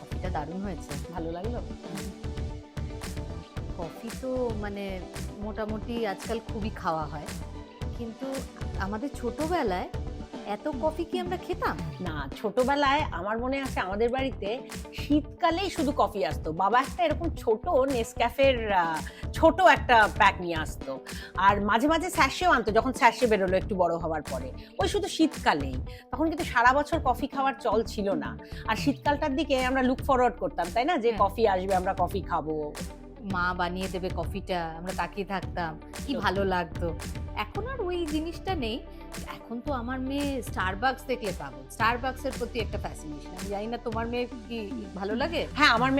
কফিটা দারুণ হয়েছে, ভালো লাগলো। কফি তো মানে মোটামুটি আজকাল খুবই খাওয়া হয়, কিন্তু আমাদের ছোটবেলায় এত কফি কি আমরা খেতাম? না, ছোটবেলায় আমার মনে আছে আমাদের বাড়িতে শীতকালেই শুধু কফি আসতো। বাবা একটা এরকম ছোট নেসক্যাফের ছোট একটা প্যাক নিয়ে আসতো, আর মাঝে মাঝে স্যাশেও আনতো যখন স্যাশে বেরোলো একটু বড় হওয়ার পরে। ওই শুধু শীতকালেই, তখন কিন্তু সারা বছর কফি খাওয়ার চল ছিল না। আর শীতকালটার দিকে আমরা লুক ফরওয়ার্ড করতাম, তাই না, যে কফি আসবে, আমরা কফি খাবো, মা বানিয়ে দেবে কফিটা, আমরা তাকিয়ে থাকতাম, কি ভালো লাগতো। এখন আর ওই জিনিসটা নেই। এখন তো আমার মেয়ে স্টারবাকস দেখলে পাগল, স্টারবাকসের প্রতি একটা ফ্যাসিনেশন। আমি জানি না তোমার মেয়ে কি ভালো লাগে? হ্যাঁ, আমার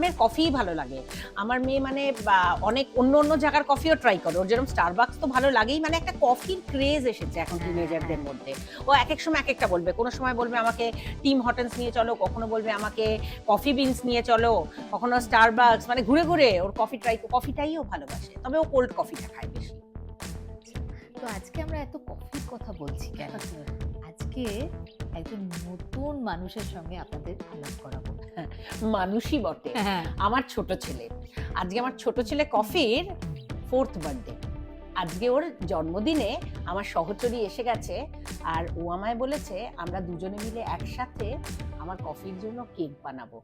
মেয়ের কফিই ভালো লাগে। আমার মেয়ে মানে অনেক অন্য অন্য জায়গার কফিও ট্রাই করে। ওর যেরকম স্টারবাকস তো ভালো লাগেই, মানে একটা কফির ক্রেজ এসেছে এখন টিনেজারদের মধ্যে। ও এক এক সময় এক একটা বলবে, কোনো সময় বলবে আমাকে টিম হর্টনস নিয়ে চলো, কখনো বলবে আমাকে কফি বিনস নিয়ে চলো, কখনো স্টারবাকস, মানে ঘুরে ঘুরে ওর কফিটাইও ভালোবাসে। তবে ও কোল্ড কফিটা খায় বেশি। তো আজকে আমরা এত কফির কথা বলছি কেন? আজকে একজন নতুন মানুষের সঙ্গে আপনাদের আলাপ করাবো। মানুষই বটে, আমার ছোট ছেলে। আজকে আমার ছোট ছেলে কফির 4th বার্থডে। আজকে ওর জন্মদিনে আমার সহচরী এসে গেছে, আর ও আমায় বলেছে আমরা দুজনে মিলে একসাথে আমার কফির জন্য কেক বানাবো।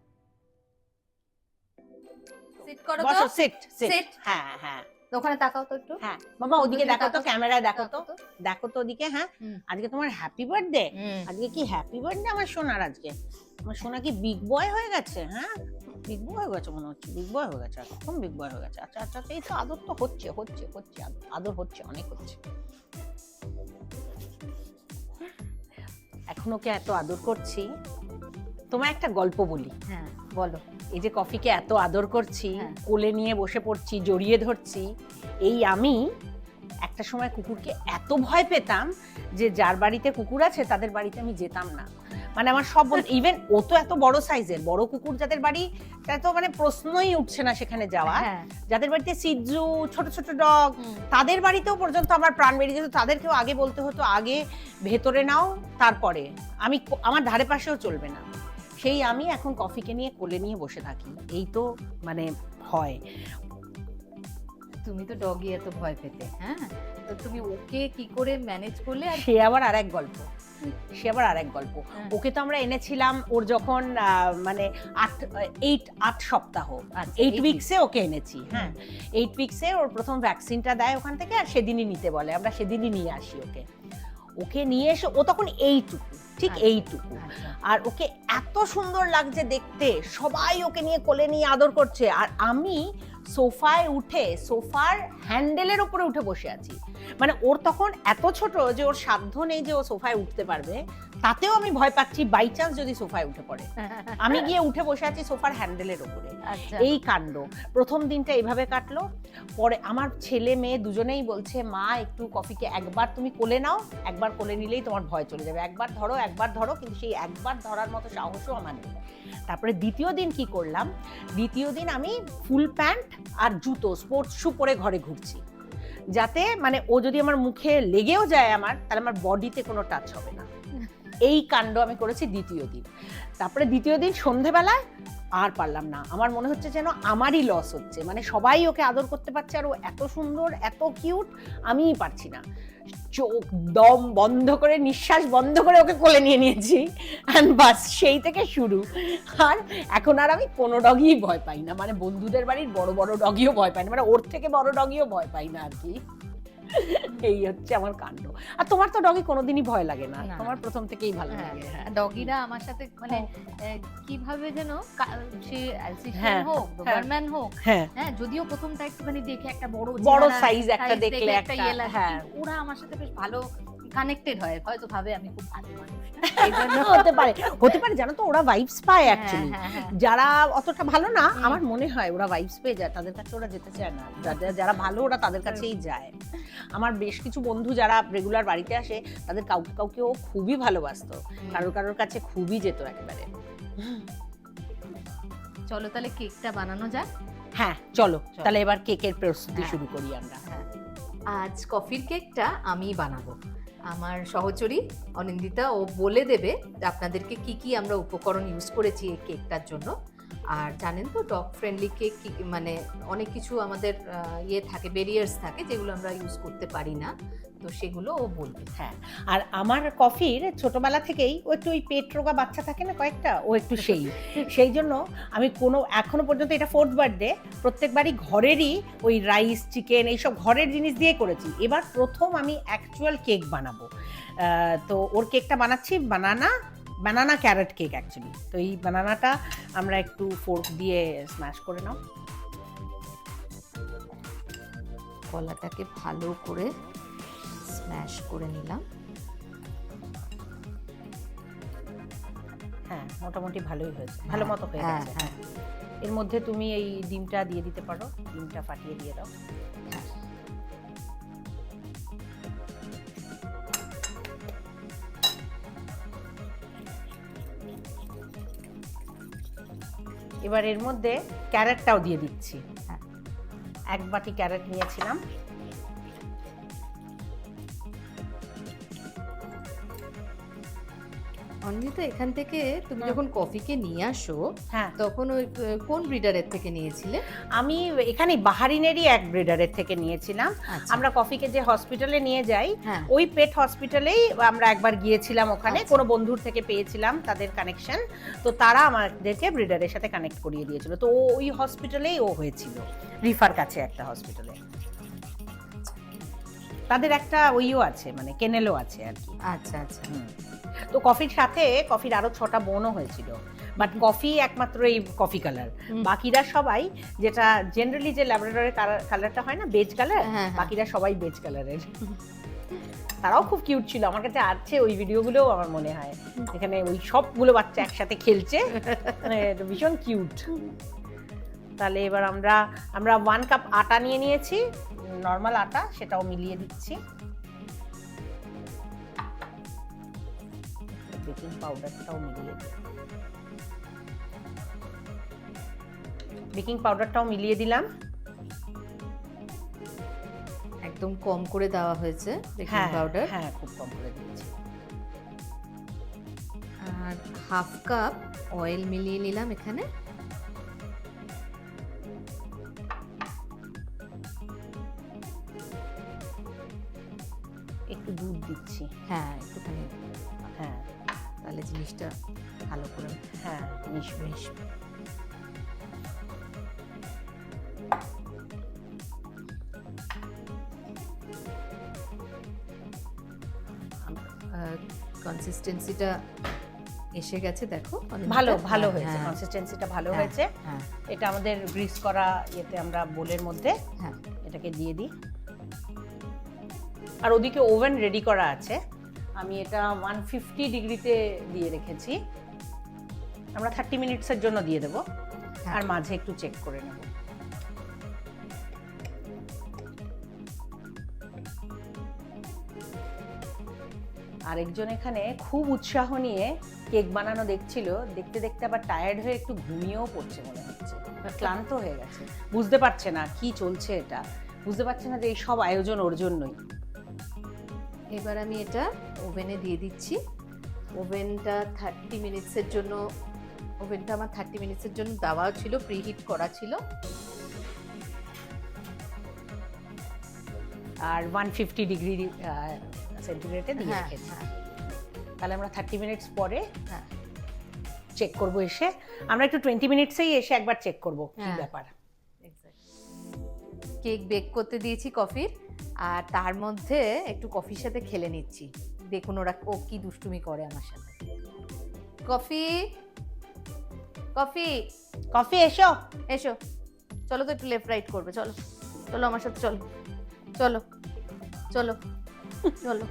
সিট করো তো। বসো, সিট। Sit. হ্যাঁ হ্যাঁ, ওখানে তাকাও তো একটু। হ্যাঁ মামা ওদিকে দেখো তো, ক্যামেরায় দেখো তো, দেখো তো ওদিকে। হ্যাঁ, হুম। আজকে তোমার হ্যাপি বার্থডে। আজকে কি হ্যাপি বার্থডে আমার সোনার? আজকে আমার সোনা কি বিগ বয় হয়ে গেছে? হ্যাঁ, বিগ বয় হয়ে গেছে মনে হচ্ছে, বিগ বয় হয়ে গেছে, এখন বিগ বয় হয়ে গেছে। আচ্ছা আচ্ছা, এই তো আদর তো হচ্ছে হচ্ছে হচ্ছে, আদর হচ্ছে, অনেক হচ্ছে। এখন ওকে এত আদর করছি, তোমায় একটা গল্প বলি। হ্যাঁ বলো। এই যে কফিকে এত আদর করছি, হ্যাঁ। কোলে নিয়ে বসে পড়ছি, জড়িয়ে ধরছি, এই আমি একটা সময় কুকুরকে এত ভয় পেতাম যে যার বাড়িতে কুকুর আছে তাদের বাড়িতে আমি যেতাম না। মানে আমার সব ইভেন ও তো এত বড় সাইজের, বড় কুকুর যাদের বাড়ি, তার তো মানে প্রশ্নই উঠছে না সেখানে যাওয়া। যাদের বাড়িতে সিজু, ছোট ছোট ডগ, তাদের বাড়িতেও পর্যন্ত আমার প্রাণ বেরিয়ে যেত। তাদেরকেও আগে বলতে হতো আগে ভেতরে নাও, তারপরে আমার ধারে পাশেও চলবে না। সেই আমি এখন কফিকে নিয়ে কোলে নিয়ে বসে থাকি, এই তো মানে হয়। তুমি তো ডগি এত ভয় পেতে, হ্যাঁ, তো তুমি ওকে কি করে ম্যানেজ করলে? আর সে আবার আরেক গল্প। ওকে তো আমরা এনেছিলাম ওর যখন মানে 8 সপ্তাহ, 8 উইকসে ওকে এনেছি। হ্যাঁ, 8 উইকসে ওর প্রথম ভ্যাকসিনটা দেয় ওখান থেকে, আর সেদিনই নিতে বলে, আমরা সেদিনই নিয়ে আসি ওকে নিয়ে এসে। ও তখন এইটুকু, ঠিক এইটুকু, আর ওকে এত সুন্দর লাগছে দেখতে, সবাই ওকে নিয়ে কোলে নিয়ে আদর করছে, আর আমি সোফায় উঠে, সোফার হ্যান্ডেলের উপরে উঠে বসে আছি। মানে ওর তখন এত ছোট যে ওর সাধ্য নেই যে ও সোফায় উঠতে পারবে, তাতেও আমি ভয় পাচ্ছি বাই চান্স যদি সোফায় উঠে পড়ে। আমি গিয়ে উঠে বসে আছি সোফার হ্যান্ডেলের উপরে। এই কাণ্ড। প্রথম দিনটা এইভাবে কাটলো। পরে আমার ছেলে মেয়ে দুজনেই বলছে মা একটু কফিকে একবার তুমি কোলে নাও, একবার কোলে নিলেই তোমার ভয় চলে যাবে, একবার ধরো, কিন্তু সেই একবার ধরার মতো সাহসও আমার নেই। তারপরে দ্বিতীয় দিন কি করলাম, দ্বিতীয় দিন আমি ফুল প্যান্ট আর জুতো, স্পোর্টস শু পরে ঘরে ঘুরছি, যাতে মানে ও যদি আমার মুখে লেগেও যায় তাহলে আমার বডিতে কোনো টাচ হবে না। এই কাণ্ড আমি করেছি দ্বিতীয় দিন। তারপরে দ্বিতীয় দিন সন্ধেবেলায় আর পারলাম না, আমার মনে হচ্ছে যেন আমারই লস হচ্ছে, মানে সবাই ওকে আদর করতে পারছে আর ও এত সুন্দর, এত কিউট, আমিই পারছি না। চোখ দম বন্ধ করে, নিঃশ্বাস বন্ধ করে ওকে কোলে নিয়ে নিয়েছি, এন্ড বাস সেই থেকে শুরু। আর এখন আর আমি কোনো ডগই ভয় পাই না, মানে বন্ধুদের বাড়ির বড় বড় ডগিও ভয় পাই না, মানে ওর থেকে বড় ডগিও ভয় পাই না আর কি। এই হচ্ছে আমার কাণ্ড। আর তোমার তো ডগি কোনোদিনই ভয় লাগে না, তোমার প্রথম থেকেই ভালো লাগে। ডগিরা আমার সাথে মানে কিভাবে যেন সে অ্যালসেশিয়ান হোক, ডোবারম্যান হোক, হ্যাঁ, যদিও প্রথমটা একটুখানি দেখে একটা বড় সাইজ একটা দেখলে একটা, হ্যাঁ, ওরা আমার সাথে বেশ ভালো কানেক্টেড হয়, হয়তো ভাবে আমি খুব ভালো মানুষ। হতে পারে জানো তো, ওরা ভাইবস পায় অ্যাকচুয়ালি। যারা অতটা ভালো না, আমার মনে হয় ওরা ভাইবস পেয়ে যায়, তাদের কাছে ওরা যেতে চায় না। যারা ভালো ওরা তাদের কাছেই যায়। আমার বেশ কিছু বন্ধু যারা রেগুলার বাড়িতে আসে, তাদের কাউকে ও খুবই ভালোবাসতো, কারোর কাছে খুবই যেত একেবারে। চলো তাহলে কেকটা বানানো যাক। হ্যাঁ চলো, তাহলে এবার কেকের প্রস্তুতি শুরু করি আমরা। আজ কফির কেকটা আমি বানাবো। আমার সহচরী অনিন্দিতা ও বলে দেবে যে আপনাদেরকে কি কি আমরা উপকরণ ইউজ করেছি এই কেকটার জন্য। আর জানেন তো ডগ ফ্রেন্ডলি কেক মানে অনেক কিছু আমাদের ইয়ে থাকে, ব্যারিয়ার্স থাকে যেগুলো আমরা ইউজ করতে পারি না, তো সেগুলো ও বলবে। হ্যাঁ, আর আমার কফির ছোটবেলা থেকেই ও একটু ওই পেট রোগা বাচ্চা থাকে না কয়েকটা, ও একটু সেই জন্য আমি এখনো পর্যন্ত, এটা 4th বার্থডে, প্রত্যেকবারই ঘরেরই ওই রাইস চিকেন এইসব ঘরের জিনিস দিয়ে করেছি। এবার প্রথম আমি অ্যাকচুয়াল কেক বানাবো, তো ওর কেকটা বানাচ্ছি বানানা ক্যারেট কেক অ্যাকচুয়ালি। তো এই বানানাটা আমরা একটু ফোর্ক দিয়ে স্ম্যাশ করে নাও। কলাটাকে ভালো করে স্ম্যাশ করে নিলাম। হ্যাঁ, মোটামুটি ভালোই হয়েছে, ভালো মতো হয়ে হ্যাঁ গেছে। হ্যাঁ, এর মধ্যে তুমি এই ডিমটা দিয়ে দিতে পারো, ডিমটা ফাটিয়ে দিয়ে দাও। এবার এর মধ্যে ক্যারেটটাও দিয়ে দিচ্ছি। হ্যাঁ, 1 বাটি ক্যারেট নিয়েছিলাম। অনিন্দিতা, এখান থেকে তুমি যখন কফিকে নিয়ে আসো হ্যাঁ, তখন ওই কোন ব্রিডারের থেকে নিয়েছিলে? আমি এখানে বাহারিনেরই এক ব্রিডারের থেকে নিয়েছিলাম। আচ্ছা। আমরা কফিকে যে হসপিটালে নিয়ে যাই, হ্যাঁ। ওই পেট হসপিটালেই আমরা একবার গিয়েছিলাম, ওখানে আচ্ছা। কোনো বন্ধুর থেকে পেয়েছিলাম তাদের কানেকশন, তো তারা আমাদেরকে ব্রিডারের সাথে কানেক্ট করিয়ে দিয়েছিল। তো ওই হসপিটালেই ও হয়েছিল, রিফার কাছে একটা হসপিটালে। তাদের একটা ওইও আছে, মানে কেনেলও আছে আর কি। আচ্ছা আচ্ছা। তো কফির সাথে কফির আরো 6টা বোনও হয়েছিল, বাট কফি একমাত্র এই কফি কালার। বাকিরা সবাই, যেটা জেনারেলি যে ল্যাবরেটরি কালারটা হয় না, বেজ কালার, হ্যাঁ, বাকিরা সবাই বেজ কালারের। তারাও খুব কিউট ছিল, আমার কাছে আছে ওই ভিডিওগুলোও আমার মনে হয়, এখানে ওই সবগুলো বাচ্চা একসাথে খেলছে, মানে ভীষণ কিউট। তাহলে এবার আমরা 1 কাপ আটা নিয়ে নিয়েছি, নর্মাল আটা, সেটাও মিলিয়ে দিচ্ছি। বেকিং পাউডারটাও মিলিয়ে দিই, বেকিং পাউডারটাও মিলিয়ে দিলাম। একদম কম করে দেওয়া হয়েছে বেকিং পাউডার। হ্যাঁ, খুব কম করে দিয়েছি। আর 1/2 কাপ অয়েল মিলিয়ে নিলাম এখানে। একটু দুধ দিচ্ছি। হ্যাঁ, একটুখানি, হ্যাঁ, তাহলে জিনিসটা ভালো করে হ্যাঁ মিশবে। কনসিস্টেন্সিটা এসে গেছে, দেখো ভালো হয়েছে, কনসিস্টেন্সিটা ভালো হয়েছে। এটা আমাদের গ্রিস করা ইয়েতে আমরা বোলের মধ্যে এটাকে দিয়ে দিই। আর ওদিকে ওভেন রেডি করা আছে, আমি এটা 150 ডিগ্রিতে দিয়ে রেখেছি। আমরা 30 মিনিটসের জন্য দিয়ে দেবো, আর মাঝে একটু চেক করে নেব। আরেকজন এখানে খুব উৎসাহ নিয়ে কেক বানানো দেখছিল, দেখতে দেখতে আবার টায়ার্ড হয়ে একটু ঘুমিয়েও পড়ছে মনে হচ্ছে, ক্লান্ত হয়ে গেছে, বুঝতে পারছে না কি চলছে, এটা বুঝতে পারছে না যে এই সব আয়োজন ওর জন্যই। এবার আমি এটা ওভেনে দিয়ে দিচ্ছি। ওভেনটা 30 মিনিটসের জন্য, ওভেনটা আমার 30 মিনিটসের জন্য দেওয়া ছিল, প্রিহিট করা ছিল। আর 150 ডিগ্রি সেন্টিগ্রেডে দিয়ে রেখেছি। তাহলে আমরা 30 মিনিটস পরে চেক করব এসে। আমরা একটু 20 মিনিটসেই এসে একবার চেক করব কি ব্যাপার। কেক বেক করতে দিয়েছি কফির, আর তার মধ্যে একটু কফির সাথে খেলে নিচ্ছি। দেখুন ও কি দুষ্টুমি করে আমার সাথে। কফি কফি কফি, এসো এসো, চলো তো একটু লেফট রাইট করবে, চলো চলো আমার সাথে, চলো চলো চলো চলো।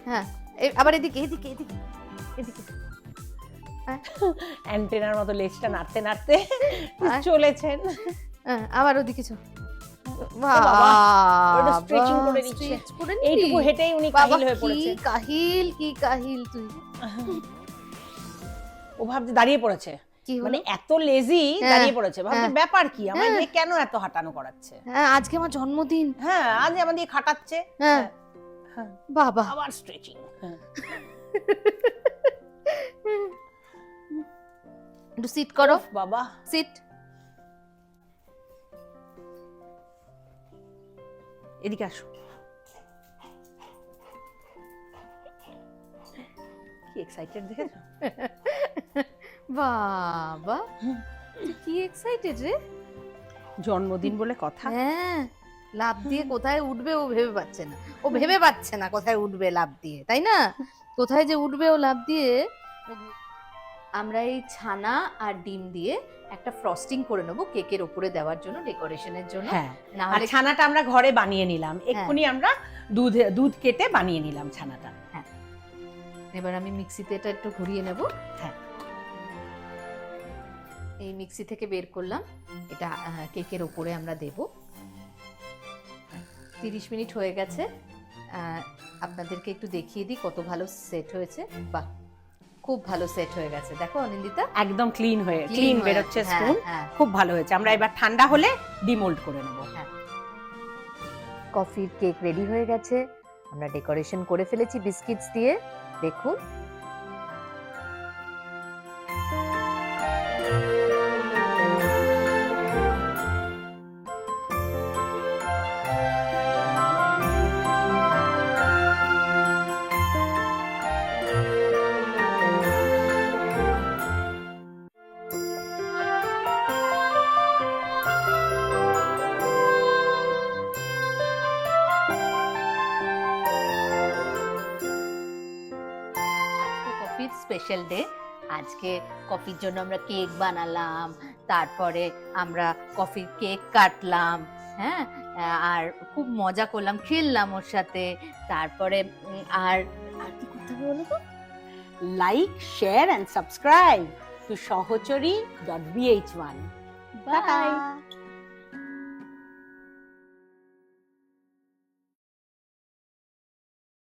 হ্যাঁ, আবার এদিকে এদিকে এদিকে এদিকে। অ্যান্টেনার মতো লেজটা নাড়তে নাড়তে চলেছেন। আবার ওদিকে চল। স্ট্রেচিং করে দিচ্ছে, এইটুকু হেঁটেই উনি কাহিল হয়ে পড়েছে। কি কাহিল তুই। ও ভাবছে দাঁড়িয়ে পড়েছে, মানে এত লেজি দাঁড়িয়ে পড়েছে, ভাবছে ব্যাপার কি, আমার মেয়ে কেন এত হাঁটানো করাচ্ছে। হ্যাঁ, আজকে আমার জন্মদিন। হ্যাঁ, আজ আমাদের খাটাচ্ছে। হ্যাঁ, হ্যাঁ। বাবা আবার স্ট্রেচিং। হ্যাঁ, একটু সিট করো বাবা সিট। এদিকে আসো। কি এক্সাইটেড দেখেছো? বাবা তুই কি এক্সাইটেড রে। জন্মদিন বলে কথা। হ্যাঁ লাফ দিয়ে কোথায় উঠবে ও ভেবে পাচ্ছে না, ও ভেবে পাচ্ছে না কোথায় উঠবে লাফ দিয়ে, তাই না? কোথায় যে উঠবে ও লাফ দিয়ে। আমরা এই ছানা আর ডিম দিয়ে একটা ফ্রস্টিং করে নেবো কেকের উপরে দেওয়ার জন্য, ডেকোরেশনের জন্য। হ্যাঁ, না আর হলে ছানাটা আমরা ঘরে বানিয়ে নিলাম এক্ষুনি, আমরা দুধ কেটে বানিয়ে নিলাম ছানাটা। এবার আমি মিক্সিতে এটা একটু ঘুরিয়ে নেব। হ্যাঁ, এই মিক্সি থেকে বের করলাম, এটা কেকের উপরে আমরা দেব। 30 মিনিট হয়ে গেছে, আপনাদেরকে একটু দেখিয়ে দিই কত ভালো সেট হয়েছে। বাহ খুব ভালো সেট হয়ে গেছে, দেখো অনিন্দিতা একদম ক্লিন বেরোচ্ছে স্পুন। হ্যাঁ, খুব ভালো হয়েছে। আমরা এবার ঠান্ডা হলে ডিমোল্ড করে নেব। কফির কেক রেডি হয়ে গেছে, আমরা ডেকোরেশন করে ফেলেছি বিস্কিটস দিয়ে, দেখুন। কফির স্পেশাল ডে, আজকে কফির জন্য আমরা কেক বানালাম, তারপরে আমরা কফির কেক কাটলাম, হ্যাঁ, আর খুব মজা করলাম, খেললাম ওর সাথে। তারপরে আর আর কি করতে হবে বলো তো? Like, share and subscribe to সহচরী.vh1। বাই।